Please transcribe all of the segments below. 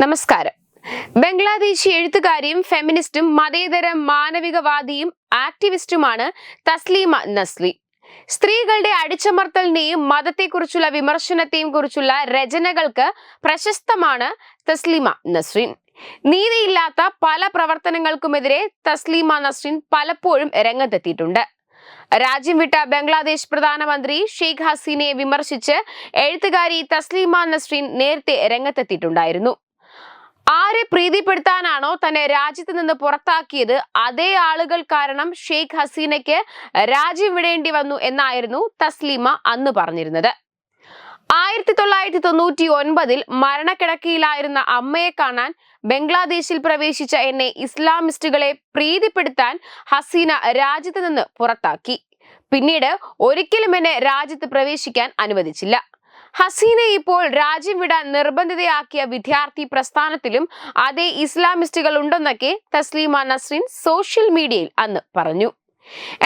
നമസ്കാരം. ബംഗ്ലാദേശി എഴുത്തുകാരിയും ഫെമിനിസ്റ്റും മതേതര മാനവികവാദിയും ആക്ടിവിസ്റ്റുമാണ് തസ്ലീമ നസ്രീൻ. സ്ത്രീകളുടെ അടിച്ചമർത്തലിനെയും മതത്തെക്കുറിച്ചുള്ള വിമർശനത്തെയും കുറിച്ചുള്ള രചനകൾക്ക് പ്രശസ്തമാണ് തസ്ലീമ നസ്രീൻ. നീതിയില്ലാത്ത പല പ്രവർത്തനങ്ങൾക്കുമെതിരെ തസ്ലീമ നസ്രീൻ പലപ്പോഴും രംഗത്തെത്തിയിട്ടുണ്ട്. രാജ്യം വിട്ട ബംഗ്ലാദേശ് പ്രധാനമന്ത്രി ഷെയ്ഖ് ഹസീനയെ വിമർശിച്ച് എഴുത്തുകാരി തസ്ലീമ നസ്രീൻ നേരത്തെ രംഗത്തെത്തിയിട്ടുണ്ടായിരുന്നു. ആരെ പ്രീതിപ്പെടുത്താനാണോ തന്നെ രാജ്യത്ത് നിന്ന് പുറത്താക്കിയത്, അതേ ആളുകൾ കാരണം ഷെയ്ഖ് ഹസീനയ്ക്ക് രാജ്യം വിടേണ്ടി വന്നു എന്നായിരുന്നു തസ്ലീമ അന്ന് പറഞ്ഞിരുന്നത്. 1999 മരണക്കിടക്കയിലായിരുന്ന അമ്മയെ കാണാൻ ബംഗ്ലാദേശിൽ പ്രവേശിച്ച എന്നെ ഇസ്ലാമിസ്റ്റുകളെ പ്രീതിപ്പെടുത്താൻ ഹസീന രാജ്യത്ത് നിന്ന് പുറത്താക്കി. പിന്നീട് ഒരിക്കലും എന്നെ രാജ്യത്ത് പ്രവേശിക്കാൻ അനുവദിച്ചില്ല. ഹസീന ഇപ്പോൾ രാജ്യം വിടാൻ നിർബന്ധിതയാക്കിയ വിദ്യാർത്ഥി പ്രസ്ഥാനത്തിലും അതേ ഇസ്ലാമിസ്റ്റുകൾ ഉണ്ടെന്നൊക്കെ തസ്ലീമ നസ്രീൻ സോഷ്യൽ മീഡിയയിൽ അന്ന് പറഞ്ഞു.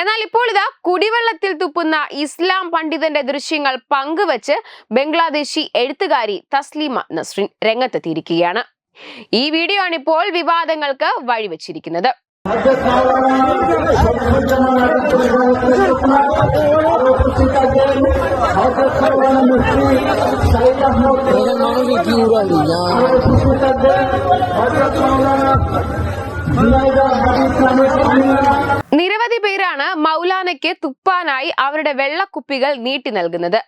എന്നാൽ ഇപ്പോൾ ഇതാ കുടിവെള്ളത്തിൽ തുപ്പുന്ന ഇസ്ലാം പണ്ഡിതന്റെ ദൃശ്യങ്ങൾ പങ്കുവച്ച് ബംഗ്ലാദേശി എഴുത്തുകാരി തസ്ലീമ നസ്രീൻ രംഗത്തെത്തിയിരിക്കുകയാണ്. ഈ വീഡിയോ ആണ് ഇപ്പോൾ വിവാദങ്ങൾക്ക് വഴിവെച്ചിരിക്കുന്നത്. നിരവധി പേരാണ് മൗലാനയ്ക്ക് തുപ്പാനായി അവരുടെ വെള്ളക്കുപ്പികൾ നീട്ടി നൽകുന്നത്.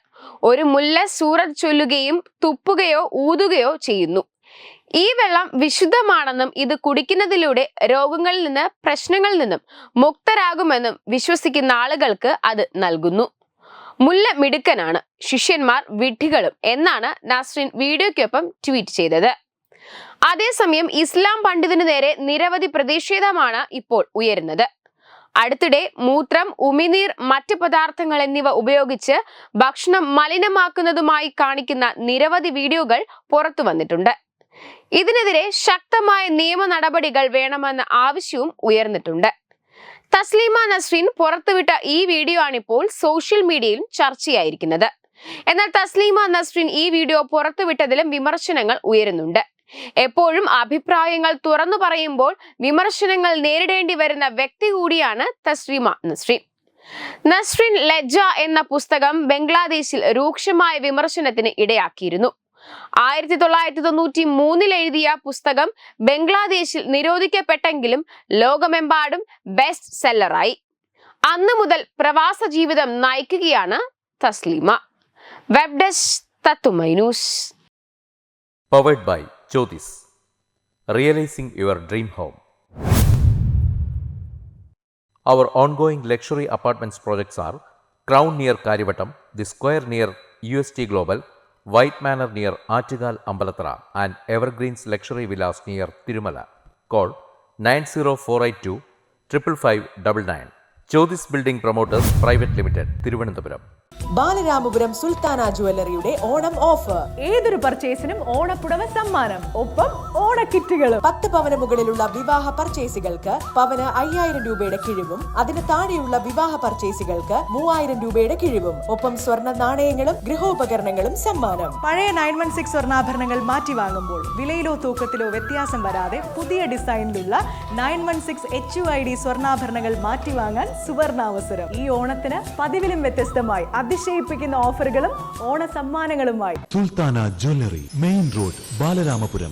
ഒരു മുല്ല സൂറത്ത് ചൊല്ലുകയും തുപ്പുകയോ ഊതുകയോ ചെയ്യുന്നു. ഈ വെള്ളം വിശുദ്ധമാണെന്നും ഇത് കുടിക്കുന്നതിലൂടെ രോഗങ്ങളിൽ നിന്ന് പ്രശ്നങ്ങളിൽ നിന്നും മുക്തരാകുമെന്നും വിശ്വസിക്കുന്ന ആളുകൾക്ക് അത് നൽകുന്നു. മുല്ല മിടുക്കനാണ്, ശിഷ്യന്മാർ വിഡ്ഢികളും എന്നാണ് നസ്രീൻ വീഡിയോയ്ക്കൊപ്പം ട്വീറ്റ് ചെയ്തത്. അതേസമയം ഇസ്ലാം പണ്ഡിതന് നേരെ നിരവധി പ്രതിഷേധമാണ് ഇപ്പോൾ ഉയരുന്നത്. അടുത്തിടെ മൂത്രം, ഉമിനീർ, മറ്റ് പദാർത്ഥങ്ങൾ എന്നിവ ഉപയോഗിച്ച് ഭക്ഷണം മലിനമാക്കുന്നതുമായി കാണിക്കുന്ന നിരവധി വീഡിയോകൾ പുറത്തു വന്നിട്ടുണ്ട്. ഇതിനെതിരെ ശക്തമായ നിയമ നടപടികൾ വേണമെന്ന ആവശ്യവും ഉയർന്നിട്ടുണ്ട്. തസ്ലീമ നസ്രീൻ പുറത്തുവിട്ട ഈ വീഡിയോ ആണിപ്പോൾ സോഷ്യൽ മീഡിയയിൽ ചർച്ചയായിരിക്കുന്നത്. എന്നാൽ തസ്ലീമ നസ്രീൻ ഈ വീഡിയോ പുറത്തുവിട്ടതിലും വിമർശനങ്ങൾ ഉയരുന്നുണ്ട്. എപ്പോഴും അഭിപ്രായങ്ങൾ തുറന്നു പറയുമ്പോൾ വിമർശനങ്ങൾ നേരിടേണ്ടി വരുന്ന വ്യക്തി കൂടിയാണ് തസ്ലീമ നസ്രീൻ. നസ്രീൻ ലജ്ജ എന്ന പുസ്തകം ബംഗ്ലാദേശിൽ രൂക്ഷമായ വിമർശനത്തിന് ഇടയാക്കിയിരുന്നു. 1993 എഴുതിയ പുസ്തകം ബംഗ്ലാദേശിൽ നിരോധിക്കപ്പെട്ടെങ്കിലും ലോകമെമ്പാടും ബെസ്റ്റ് സെല്ലറായി. അന്നു മുതൽ പ്രവാസ ജീവിതം നയിക്കുകയാണ് തസ്ലീമ. വെബ് ഡെസ്ക് തത്തുമൈ news. Powered by Jyotis. Realizing your dream home. Our ongoing luxury apartments projects are Crown near Karivattam, The Square near UST Global, White Manor near Achigal Ambalathara, and Evergreens Luxury Villas near Tirumala. Call 90482 55599. Jyotis Building Promoters Private Limited, Thiruvananthapuram. Balaramapuram Sultana ജുവല്ലറിയുടെ Onam offer. ഏതൊരു പർച്ചേസിനും ഓണപ്പുടവ സമ്മാനം, ഒപ്പം ഓണക്കിറ്റുകളും. 10 പവന് മുകളിലുള്ള വിവാഹ പർച്ചേസുകൾക്ക് പവന് 5000 രൂപയുടെ കിഴിവും, അതിന് താഴെയുള്ള വിവാഹ പർച്ചേസുകൾക്ക് 3000 രൂപയുടെ കിഴിവും, ഒപ്പം സ്വർണ്ണ നാണയങ്ങളും ഗൃഹോപകരണങ്ങളും സമ്മാനം. പഴയ 916 സ്വർണ്ണാഭരണങ്ങൾ മാറ്റി വാങ്ങുമ്പോൾ വിലയിലോ തൂക്കത്തിലോ വ്യത്യാസം വരാതെ പുതിയ ഡിസൈനിലുള്ള 916 HUID സ്വർണ്ണാഭരണങ്ങൾ മാറ്റി വാങ്ങാൻ സുവർണാവസരം. ഈ ഓണത്തിന് പതിവിലും വ്യത്യസ്തമായി അതിശയിപ്പിക്കുന്ന ഓഫറുകളും ഓണ സമ്മാനങ്ങളുമായി Sultana jewellery, main road, Balaramapuram.